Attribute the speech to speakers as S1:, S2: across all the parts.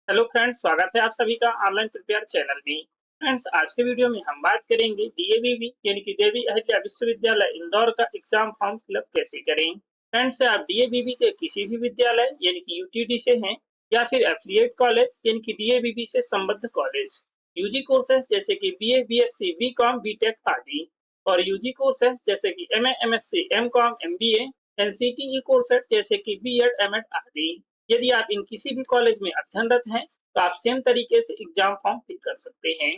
S1: Hello friends, स्वागत है आप सभी का ऑनलाइन प्रिपेयर चैनल में। फ्रेंड्स, आज के वीडियो में हम बात करेंगे डीएवीवी यानी कि देवी अहिल्या विश्वविद्यालय इंदौर का एग्जाम फॉर्म फिलअप कैसे करें। फ्रेंड्स, आप डीएवीवी के किसी भी विद्यालय यानी कि यूटीडी से हैं या फिर एफिलिएट कॉलेज यानी कि डीएवीवी से संबद्ध कॉलेज, यूजी कोर्सेज जैसे कि बीए, बीएससी, बीकॉम, बीटेक आदि और यूजी कोर्सेज जैसे कि MA, MSc, MCom, MBA, NCTE courses जैसे कि बीएड, एमएड आदि। यदि आप इन किसी भी कॉलेज में अध्ययनरत हैं तो आप सेम तरीके से एग्जाम फॉर्म फिल कर सकते हैं।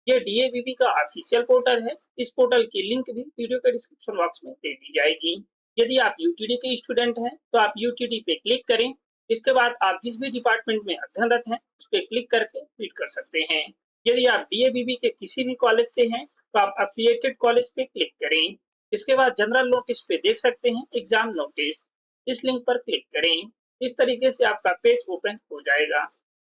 S1: यह डीएवीवी का ऑफिशियल पोर्टल है। इस पोर्टल की लिंक भी वीडियो के डिस्क्रिप्शन बॉक्स में दे दी जाएगी। यदि आप यूटीडी के स्टूडेंट हैं तो आप यूटीडी पे क्लिक करें। इसके बाद आप जिस भी डिपार्टमेंट में अध्ययनरत हैं उस पर क्लिक करके फिल कर सकते हैं। यदि आप डीएवीवी के किसी भी कॉलेज से हैं तो आप एफिलिएटेड कॉलेज पे क्लिक करें। इसके बाद जनरल नोटिस पे देख सकते हैं एग्जाम नोटिस। इस लिंक पर क्लिक करें। इस तरीके से आपका पेज ओपन हो जाएगा।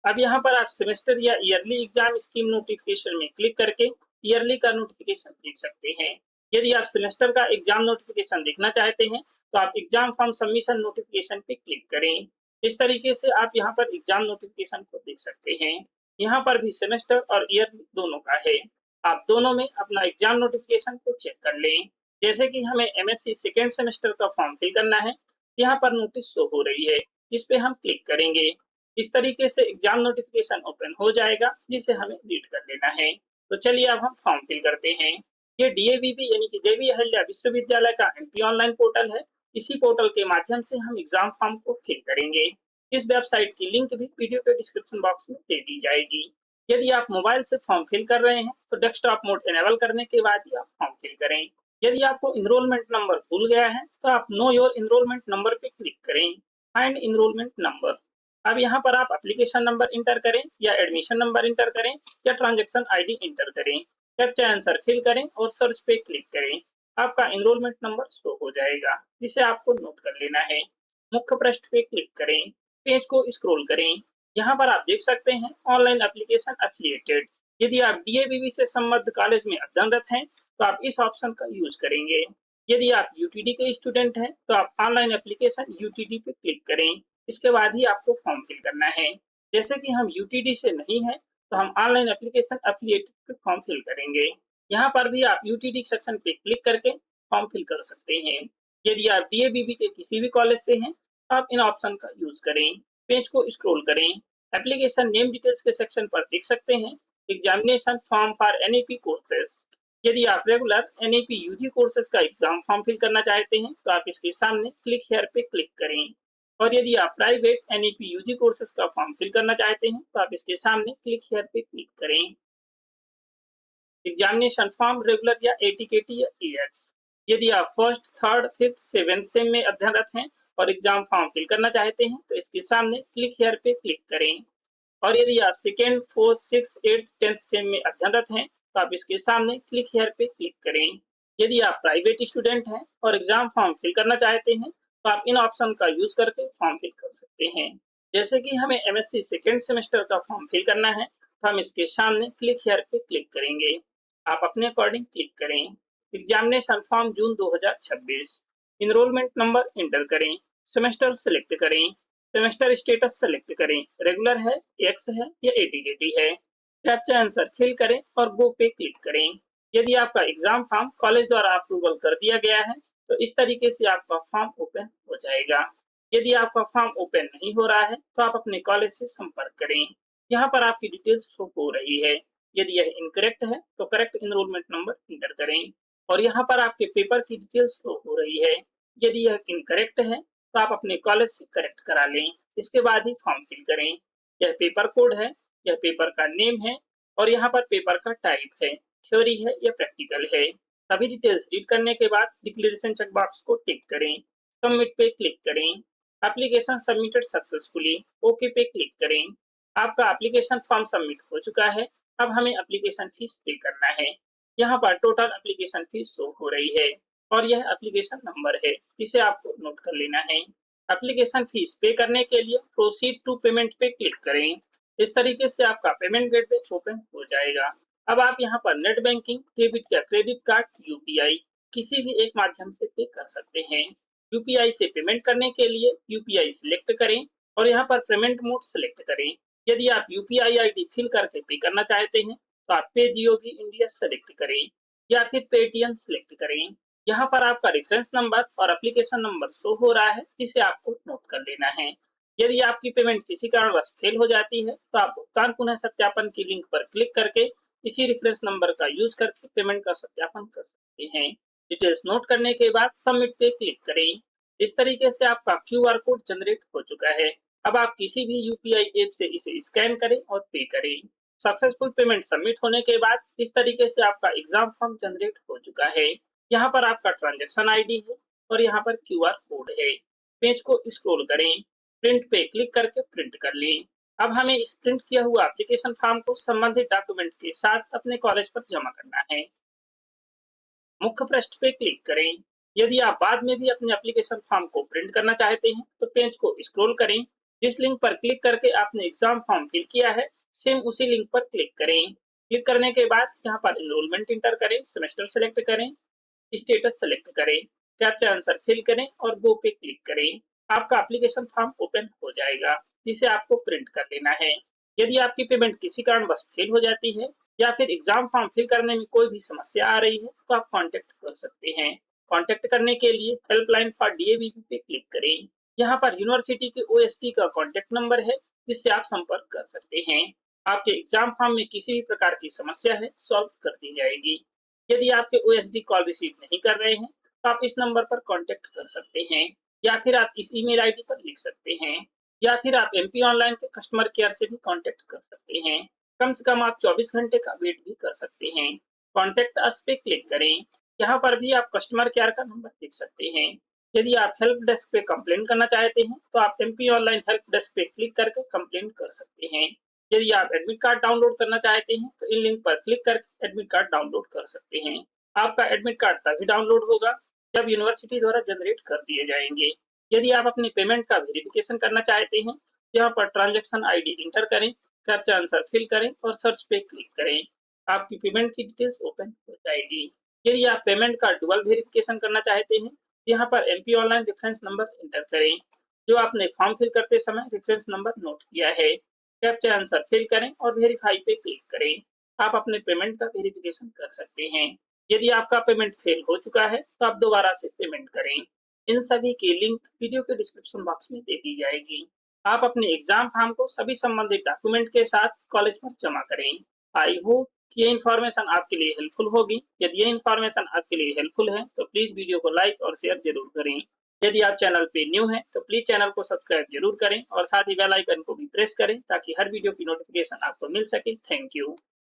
S1: अब यहाँ पर आप सेमेस्टर या ईयरली एग्जाम स्कीम नोटिफिकेशन में क्लिक करके ईयरली का नोटिफिकेशन देख सकते हैं। यदि आप सेमेस्टर का एग्जाम नोटिफिकेशन देखना चाहते हैं तो आप एग्जाम फॉर्म सबमिशन नोटिफिकेशन पे क्लिक करें। इस तरीके से आप यहाँ पर एग्जाम नोटिफिकेशन को देख सकते हैं। यहाँ पर भी सेमेस्टर और ईयरली दोनों का है। आप दोनों में अपना एग्जाम नोटिफिकेशन को चेक कर लें। जैसे कि हमें एमएससी सेकेंड सेमेस्टर का फॉर्म फिल करना है, यहाँ पर नोटिस शो हो रही है जिस पे हम क्लिक करेंगे। इस तरीके से एग्जाम नोटिफिकेशन ओपन हो जाएगा जिसे हमें रीड कर लेना है। तो चलिए अब हम फॉर्म फिल करते हैं। ये डीएवीवी यानी कि देवी अहिल्या विश्वविद्यालय का एमपी ऑनलाइन पोर्टल है। इसी पोर्टल के माध्यम से हम एग्जाम फॉर्म को फिल करेंगे। इस वेबसाइट की लिंक भी वीडियो के डिस्क्रिप्शन बॉक्स में दे दी जाएगी। यदि आप मोबाइल से फॉर्म फिल कर रहे हैं तो डेस्कटॉप मोड इनेबल करने के बाद ही आप फॉर्म फिल करें। यदि आपको इनरोलमेंट नंबर भूल गया है तो आप नो योर इनरोलमेंट नंबर पे क्लिक करें। Find enrolment number. अब यहाँ पर आप एप्लीकेशन नंबर इंटर करें या एडमिशन नंबर इंटर करें या ट्रांजैक्शन आईडी इंटर करें। कैप्चा आंसर फिल करें और सर्च पे क्लिक करें। आपका इनरोलमेंट नंबर शो हो जाएगा जिसे आपको नोट कर लेना है। मुख्य पृष्ठ पे क्लिक करें। पेज को स्क्रॉल करें। यहाँ पर आप देख सकते हैं ऑनलाइन एप्लीकेशन एफिलिएटेड। यदि आप डीएवीवी से संबद्ध कॉलेज में अध्ययनरत हैं तो आप इस ऑप्शन का यूज करेंगे। यदि आप यूटीडी के स्टूडेंट हैं तो आप ऑनलाइन एप्लीकेशन यूटीडी पे क्लिक करें। इसके बाद ही आपको फॉर्म फिल करना है। जैसे कि हम यूटीडी से नहीं है तो हम ऑनलाइन एप्लीकेशन एफिलिएटेड पे फॉर्म फिल करेंगे। यहाँ पर भी आप यूटीडी सेक्शन पे क्लिक करके फॉर्म फिल कर सकते हैं। यदि आप डीएवीवी के किसी भी कॉलेज से हैं तो आप इन ऑप्शन का यूज करें। पेज को स्क्रॉल करें। एप्लीकेशन नेम डिटेल्स के सेक्शन पर देख सकते हैं examination form for NEP courses. यदि आप रेगुलर एनईपी यूजी कोर्सेज का एग्जाम फॉर्म फिल करना चाहते हैं तो आप इसके सामने क्लिक हियर पे क्लिक करें। और यदि आप प्राइवेट एनईपी यूजी कोर्सेज का फॉर्म फिल करना चाहते हैं तो आप इसके सामने क्लिक हियर पे क्लिक करें। एग्जामिनेशन फॉर्म रेगुलर या एटीकेटी या ईएक्स। यदि आप first, third, fifth, seventh same में अध्ययनरत हैं और एग्जाम फॉर्म फिल करना चाहते हैं तो इसके सामने क्लिक हियर पे क्लिक करें। और यदि आप second, fourth, six, eighth, tenth same में अध्ययनरत हैं तो आप इसके सामने क्लिक हियर पे क्लिक करें। यदि आप प्राइवेट स्टूडेंट हैं और एग्जाम फॉर्म फिल करना चाहते हैं तो आप इन ऑप्शन का यूज करके फॉर्म फिल कर सकते हैं। जैसे कि हमें एमएससी सेकेंड सेमेस्टर का फॉर्म फिल करना है तो हम इसके सामने क्लिक हियर पे क्लिक करेंगे। आप अपने अकॉर्डिंग क्लिक करें। एग्जामिनेशन फॉर्म जून 2026। इनरोलमेंट नंबर इंटर करें। सेमेस्टर सेलेक्ट करें। सेमेस्टर स्टेटस सेलेक्ट करें। रेगुलर है, एक्स है या एटीकेटी है। कैप्चा आंसर फिल करें और गो पे क्लिक करें। यदि आपका एग्जाम फॉर्म कॉलेज द्वारा अप्रूवल कर दिया गया है तो इस तरीके से आपका फॉर्म ओपन हो जाएगा। यदि आपका फॉर्म ओपन नहीं हो रहा है तो आप अपने कॉलेज से संपर्क करें। यहाँ पर आपकी डिटेल्स शो हो रही है। यदि यह इनकरेक्ट है तो करेक्ट इनरोलमेंट नंबर इंटर करें। और यहाँ पर आपके पेपर की डिटेल्स शो हो रही है। यदि यह इनकरेक्ट है तो आप अपने कॉलेज से करेक्ट करा लें। इसके बाद ही फॉर्म फिल करें। यह पेपर कोड है, यह पेपर का नेम है और यहाँ पर पेपर का टाइप है, थ्योरी है या प्रैक्टिकल है। सभी डिटेल्स रीड करने के बाद डिक्लेरेशन चेक बॉक्स को टिक करें। सबमिट पे क्लिक करें। एप्लीकेशन सबमिटेड सक्सेसफुली, ओके पे क्लिक करें। आपका एप्लीकेशन फॉर्म सबमिट हो चुका है। अब हमें एप्लीकेशन फीस पे करना है। यहाँ पर टोटल एप्लीकेशन फीस शो हो रही है और यह एप्लीकेशन नंबर है, इसे आपको नोट कर लेना है। एप्लीकेशन फीस पे करने के लिए प्रोसीड टू पेमेंट पे क्लिक करें। इस तरीके से आपका पेमेंट गेटवे ओपन हो जाएगा। अब आप यहाँ पर नेट बैंकिंग, डेबिट या क्रेडिट कार्ड, यूपीआई किसी भी एक माध्यम से पे कर सकते हैं। यूपीआई से पेमेंट करने के लिए यूपीआई सिलेक्ट करें और यहाँ पर पेमेंट मोड सिलेक्ट करें। यदि आप यूपीआई आईडी फिल करके पे करना चाहते हैं तो आप पे जियोवी इंडिया सेलेक्ट करें या फिर पेटीएम सेलेक्ट करें। यहाँ पर आपका रेफरेंस नंबर और एप्लीकेशन नंबर शो हो रहा है जिसे आपको नोट कर लेना है। यदि आपकी पेमेंट किसी कारणवश फेल हो जाती है तो आप भुगतान पुनः सत्यापन की लिंक पर क्लिक करके इसी रेफरेंस नंबर का यूज करके पेमेंट का सत्यापन कर सकते हैं। डिटेल्स नोट करने के बाद सबमिट पे क्लिक करें। इस तरीके से आपका क्यूआर कोड जनरेट हो चुका है। अब आप किसी भी यूपीआई ऐप से इसे स्कैन करें और पे करें। सक्सेसफुल पेमेंट सबमिट होने के बाद इस तरीके से आपका एग्जाम फॉर्म जनरेट हो चुका है। यहाँ पर आपका ट्रांजैक्शन आईडी है और यहाँ पर क्यूआर कोड है। पेज को स्क्रॉल करें, प्रिंट पे क्लिक करके प्रिंट कर लें। अब हमें इस प्रिंट किया हुआ एप्लीकेशन फॉर्म को संबंधित डॉक्यूमेंट के साथ अपने कॉलेज पर जमा करना है। मुख्य पृष्ठ पे क्लिक करें। यदि आप बाद में भी अपने एप्लीकेशन फॉर्म को प्रिंट करना चाहते हैं तो पेज को स्क्रॉल करें। जिस लिंक पर क्लिक करके आपने एग्जाम फॉर्म फिल किया है सेम उसी लिंक पर क्लिक करें। क्लिक करने के बाद यहाँ पर एनरोलमेंट इंटर करें, सेमेस्टर सेलेक्ट करें, स्टेटस सेलेक्ट करें, कैप्चा आंसर फिल करें और गो पे क्लिक करें। आपका एप्लीकेशन फॉर्म ओपन हो जाएगा जिसे आपको प्रिंट कर लेना है। यदि आपकी पेमेंट किसी कारणवश फेल हो जाती है या फिर एग्जाम फॉर्म फिल करने में कोई भी समस्या आ रही है तो आप कांटेक्ट कर सकते हैं। कांटेक्ट करने के लिए हेल्पलाइन फॉर डीएवीपी पे क्लिक करें। यहाँ पर यूनिवर्सिटी के ओएसडी का कांटेक्ट नंबर है जिससे आप संपर्क कर सकते हैं। आपके एग्जाम फॉर्म में किसी भी प्रकार की समस्या है सॉल्व कर दी जाएगी। यदि आपके ओएसडी कॉल रिसीव नहीं कर रहे हैं तो आप इस नंबर पर कांटेक्ट कर सकते हैं या फिर आप इस ईमेल आईडी पर लिख सकते हैं या फिर आप एमपी ऑनलाइन के कस्टमर केयर से भी कांटेक्ट कर सकते हैं। कम से कम आप 24 घंटे का वेट भी कर सकते हैं। कॉन्टैक्ट अस पे क्लिक करें। यहाँ पर भी आप कस्टमर केयर का नंबर लिख सकते हैं। यदि आप हेल्प डेस्क पे कंप्लेंट करना चाहते हैं तो आप एमपी ऑनलाइन हेल्प डेस्क पे क्लिक करके कंप्लेंट कर सकते हैं। यदि आप एडमिट कार्ड डाउनलोड करना चाहते हैं तो इन लिंक पर क्लिक करके एडमिट कार्ड डाउनलोड कर सकते हैं। आपका एडमिट कार्ड तभी डाउनलोड होगा जब यूनिवर्सिटी द्वारा जनरेट कर दिए जाएंगे। यदि आप अपनी पेमेंट का वेरिफिकेशन करना चाहते हैं यहाँ पर ट्रांजैक्शन आईडी इंटर करें, कैप्चा आंसर फिल करें और सर्च पे क्लिक करें। आपकी पेमेंट की डिटेल्स ओपन हो जाएगी। यदि आप पेमेंट का डुअल वेरिफिकेशन करना चाहते हैं यहाँ पर MP online reference number inter करें जो आपने फॉर्म फिल करते समय रेफरेंस नंबर नोट किया है। कैप्चा आंसर फिल करें और वेरीफाई पे क्लिक करें। आप अपने पेमेंट का वेरिफिकेशन कर सकते हैं। यदि आपका पेमेंट फेल हो चुका है तो आप दोबारा से पेमेंट करें। इन सभी की लिंक वीडियो के डिस्क्रिप्शन बॉक्स में दे दी जाएगी। आप अपने एग्जाम फॉर्म को सभी संबंधित डॉक्यूमेंट के साथ कॉलेज पर जमा करें। आई होप कि ये इन्फॉर्मेशन आपके लिए हेल्पफुल होगी। यदि ये इन्फॉर्मेशन आपके लिए हेल्पफुल है तो प्लीज वीडियो को लाइक और शेयर जरूर करें। यदि आप चैनल पे न्यू हैं तो प्लीज चैनल को सब्सक्राइब जरूर करें और साथ ही बेल आइकन को भी प्रेस करें ताकि हर वीडियो की नोटिफिकेशन आपको मिल सके। Thank you.